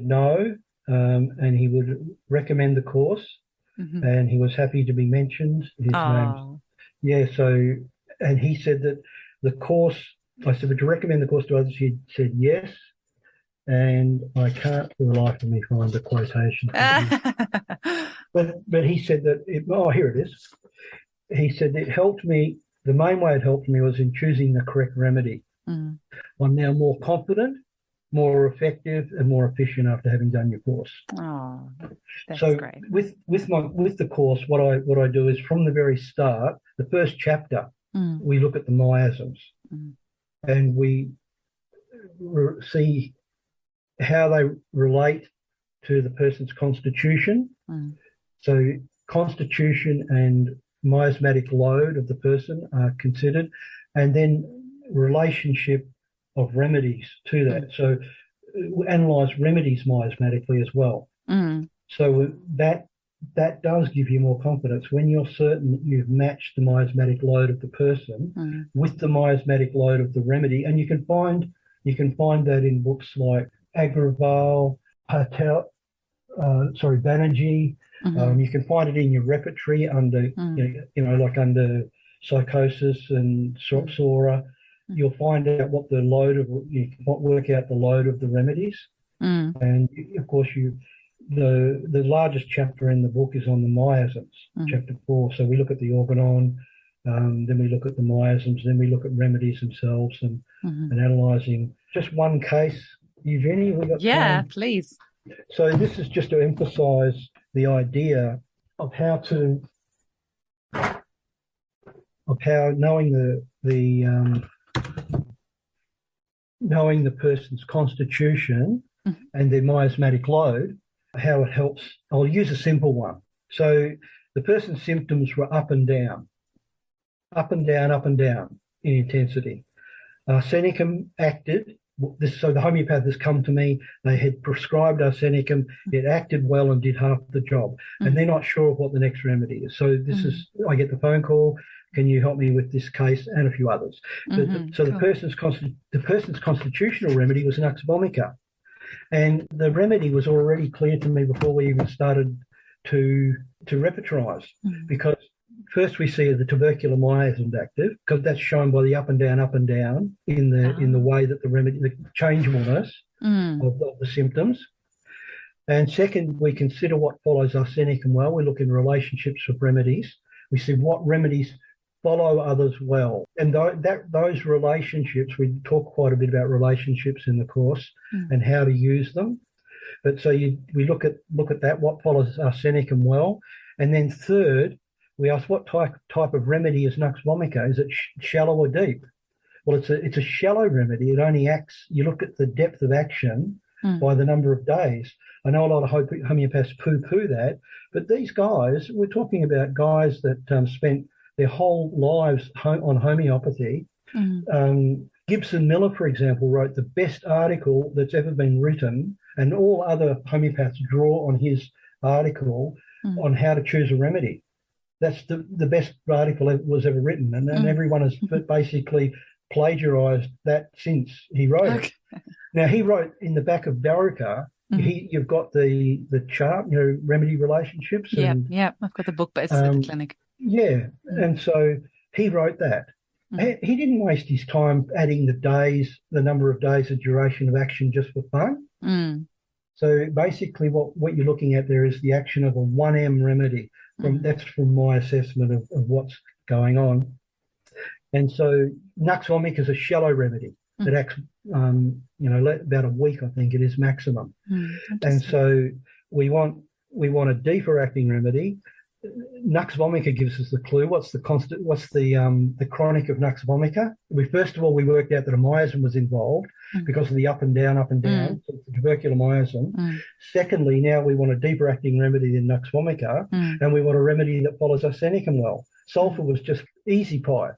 no, and he would recommend the course, and he was happy to be mentioned. His name. Yeah. So, and he said that the course. I said, would you recommend the course to others? He said yes. And I can't for the life of me find the quotation. but he said that here it is. He said it helped me. The main way it helped me was in choosing the correct remedy. I'm now more confident, more effective, and more efficient after having done your course. Oh, that's great. With the course, what I do is from the very start, the first chapter, we look at the miasms, and we see how they relate to the person's constitution. So constitution and miasmatic load of the person are considered, and then relationship of remedies to that. So analyze remedies miasmatically as well. So that does give you more confidence when you're certain that you've matched the miasmatic load of the person with the miasmatic load of the remedy. And you can find that in books like Agrawal, Banerjee. You can find it in your repertory under, like under psychosis and Sora. You'll find out what the load of, you can work out the load of the remedies. And of course, the largest chapter in the book is on the miasms, chapter 4. So we look at the organon, then we look at the miasms, then we look at remedies themselves and analysing. Just one case, Eugenie, we got time? Please. So this is just to emphasise the idea of how knowing the person's constitution and their miasmatic load, how it helps. I'll use a simple one. So the person's symptoms were up and down in intensity. Arsenicum acted. So the homeopath has come to me. They had prescribed arsenicum. It acted well and did half the job, and they're not sure of what the next remedy is. So this is. I get the phone call. Can you help me with this case and a few others? So the person's constitutional remedy was nux vomica, and the remedy was already clear to me before we even started to repertorise, because first we see the tubercular miasm active, because that's shown by the up and down in the way that the remedy, the changeableness of the symptoms. And second, we consider what follows arsenicum well. We look in relationships of remedies. We see what remedies follow others well. And those relationships, we talk quite a bit about relationships in the course and how to use them. But so we look at that, what follows arsenicum well. And then third, we ask what type of remedy is nux vomica. Is it shallow or deep? Well, it's a shallow remedy. It only acts. You look at the depth of action by the number of days. I know a lot of homeopaths poo-poo that, but these guys, we're talking about guys that spent their whole lives on homeopathy. Gibson Miller, for example, wrote the best article that's ever been written, and all other homeopaths draw on his article on how to choose a remedy. That's the best article that was ever written, and everyone has basically plagiarised that since he wrote it. Now, he wrote in the back of Barica, you've got the chart, remedy relationships. Yeah, I've got the book, but it's at the clinic. Yeah, and so he wrote that. He didn't waste his time adding the number of days of duration of action just for fun. So basically what you're looking at there is the action of a 1M remedy. That's from my assessment of what's going on. And so Nux vomica is a shallow remedy that acts, about a week, I think it is maximum. And so we want a deeper acting remedy. Nux vomica gives us the clue. What's the chronic of Nux vomica? First of all, we worked out that a myosm was involved because of the up and down, so it's a tubercular myosm. Secondly, now we want a deeper acting remedy than Nux vomica, and we want a remedy that follows arsenicum well. Sulfur was just easy pie.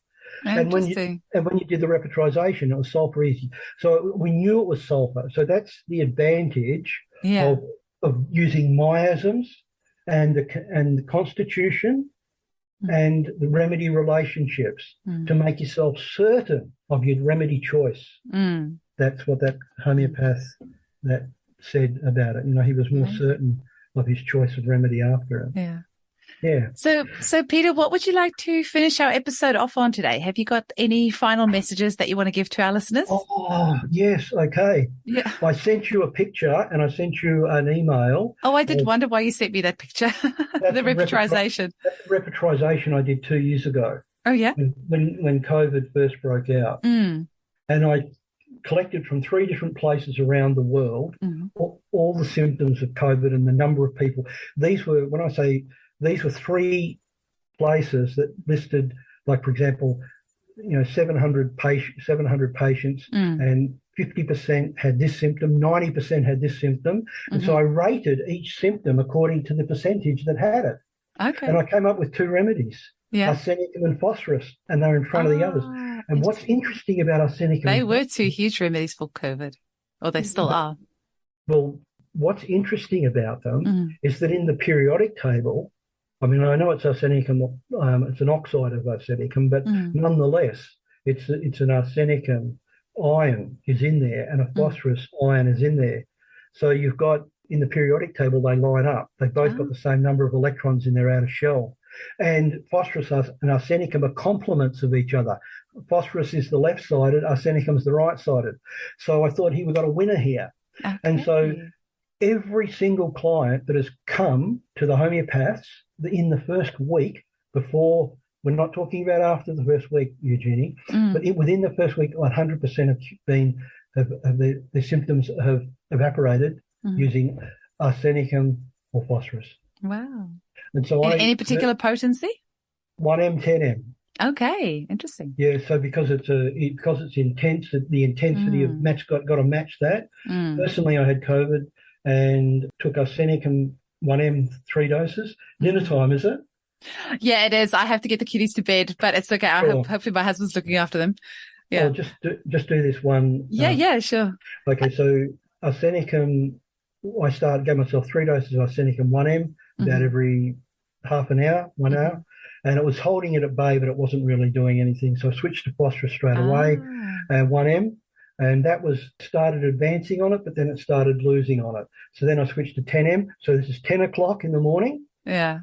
And when you did the repertorization, it was sulfur easy. So we knew it was sulfur. So that's the advantage of using miasms and the constitution and the remedy relationships to make yourself certain of your remedy choice. That's what that homeopath that said about it. He was more certain of his choice of remedy after it. Yeah. So Peter, what would you like to finish our episode off on today? Have you got any final messages that you want to give to our listeners? Oh, yes. Okay. Yeah. I sent you a picture and I sent you an email. Oh, I did wonder why you sent me that picture. The repertorization. That's the repertorization I did 2 years ago. Oh, yeah. When COVID first broke out. And I collected from 3 different places around the world all the symptoms of COVID and the number of people. These were 3 places that listed, like, for example, 700 patients and 50% had this symptom, 90% had this symptom. And so I rated each symptom according to the percentage that had it. Okay. And I came up with 2 remedies, arsenicum and phosphorus, and they're in front of the others. And what's interesting about arsenicum... They were 2 huge remedies for COVID, or they still are. Well, what's interesting about them is that in the periodic table... I mean, I know it's arsenicum, it's an oxide of arsenicum, but nonetheless, it's an arsenicum ion is in there and a phosphorus ion is in there. So you've got, in the periodic table, they line up. They've both got the same number of electrons in their outer shell. And phosphorus and arsenicum are complements of each other. Phosphorus is the left-sided, arsenicum is the right-sided. So I thought we've got a winner here. Okay. And so every single client that has come to the homeopaths in the first week before, we're not talking about after the first week, Eugenie, but within the first week, 100% have the symptoms have evaporated using arsenicum or phosphorus. Wow. And so any particular potency? 1M, 10M. Okay, interesting. Yeah, so because it's intense, the intensity of got to match that. Personally, I had COVID and took arsenicum 1M 3 doses. Dinner time, is it? Yeah, it is. I have to get the kiddies to bed, but it's okay. Sure. Hopefully my husband's looking after them. Yeah. Well, just do this one. Yeah, sure. Okay, so arsenicum, I gave myself 3 doses of arsenicum 1M about every half an hour, 1 hour, and it was holding it at bay, but it wasn't really doing anything. So I switched to phosphorus straight away, 1M. And that started advancing on it, but then it started losing on it. So then I switched to 10M. So this is 10 o'clock in the morning. Yeah.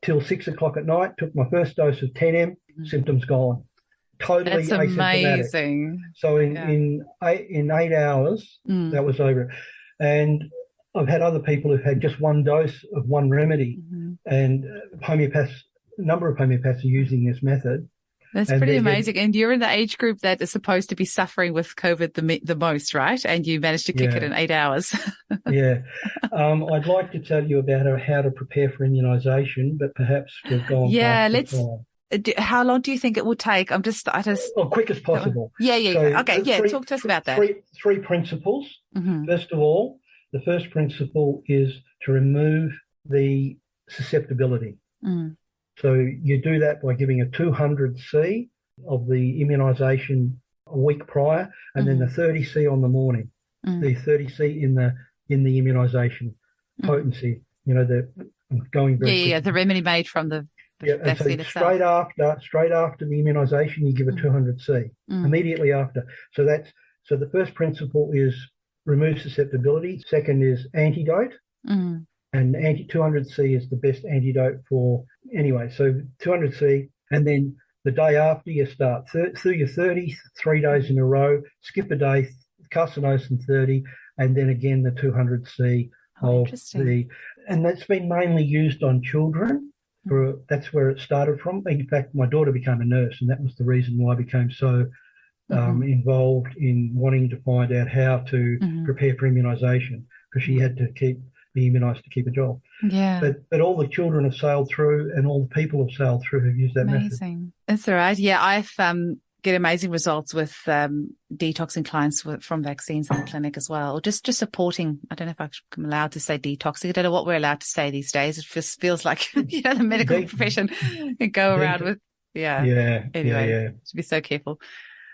Till 6 o'clock at night. Took my first dose of 10M. Symptoms gone. Totally asymptomatic. That's amazing. So in 8 hours, that was over. And I've had other people who've had just 1 dose of 1 remedy, and a number of homeopaths are using this method. That's pretty amazing. And you're in the age group that is supposed to be suffering with COVID the most, right? And you managed to kick it in 8 hours. Yeah. I'd like to tell you about how to prepare for immunisation, but perhaps we've gone past the time. How long do you think it will take? Quick as possible. Yeah. So okay. Talk to us about that. 3 principles. First of all, the first principle is to remove the susceptibility. So you do that by giving a 200C of the immunisation a week prior, and then the 30C on the morning. The 30C in the immunisation potency. I'm going very quickly. The remedy made from the vaccine itself. Straight after the immunisation, you give a 200C immediately after. So the first principle is remove susceptibility. Second is antidote. And 200C is the best antidote for, anyway, so 200C, and then The day after you start through your 30, 3 days in a row, skip a day, Carcinosin 30, and then again the 200C of the, and that's been mainly used on children. That's where it started from. In fact, my daughter became a nurse, and that was the reason why I became so involved in wanting to find out how to prepare for immunisation, because she had to be immunised to keep a job. Yeah. But all the children have sailed through, and all the people have sailed through who've used that method. Amazing. That's all right. Yeah, I've get amazing results with detoxing clients from vaccines in the clinic as well. Or just supporting. I don't know if I'm allowed to say detoxing. I don't know what we're allowed to say these days. It just feels like the medical profession can go around with. Anyway, to be so careful.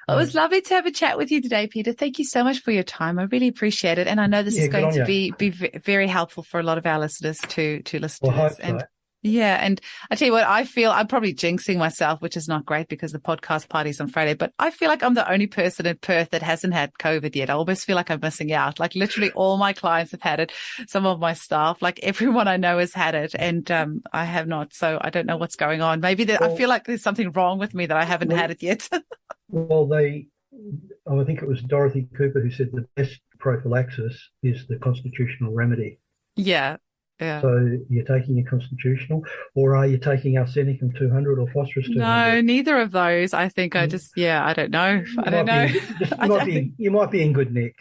It was lovely to have a chat with you today, Peter. Thank you so much for your time. I really appreciate it. And I know this is going to be very helpful for a lot of our listeners to listen to this. And and I tell you what, I feel I'm probably jinxing myself, which is not great because the podcast party's on Friday, but I feel like I'm the only person in Perth that hasn't had COVID yet. I almost feel like I'm missing out. Like literally all my clients have had it. Some of my staff, like everyone I know has had it, and I have not. So I don't know what's going on. Maybe I feel like there's something wrong with me that I haven't had it yet. Well, I think it was Dorothy Cooper who said the best prophylaxis is the constitutional remedy. Yeah. So you're taking your constitutional, or are you taking arsenicum 200 or phosphorus 200? No, neither of those. I think I just, I don't know. You might be in good nick.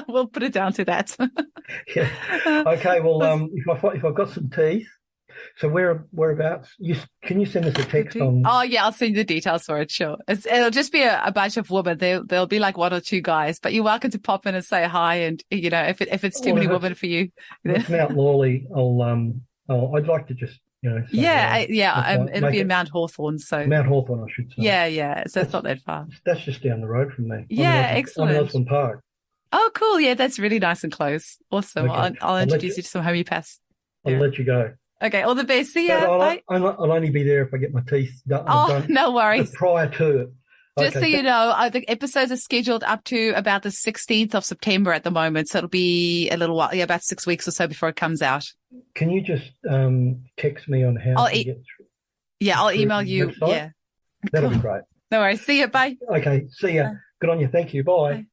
We'll put it down to that. Okay. Well, if I've got some teeth. So whereabouts? Can you send us a text on? Oh yeah, I'll send you the details for it. Sure, it'll just be a bunch of women. There'll be like one or two guys, but you're welcome to pop in and say hi. And if it's too many women for you, it's Mount Lawley. I'd like to just it'll be in Mount Hawthorn. So Mount Hawthorn, I should say. Yeah. So it's not that far. That's just down the road from me. Excellent. On Osborne Park. Oh, cool. Yeah, that's really nice and close. Awesome. Okay. I'll introduce you to some homeopaths. I'll let you go. Okay, all the best. See ya. I'll only be there if I get my teeth done. No worries. Prior to it. Just so you know, the episodes are scheduled up to about the 16th of September at the moment. So it'll be a little while, about 6 weeks or so before it comes out. Can you just text me on how to get through? Yeah, I'll email you. Yeah. That'll be great. No worries. See you. Bye. Okay, see ya. Good on you. Thank you. Bye.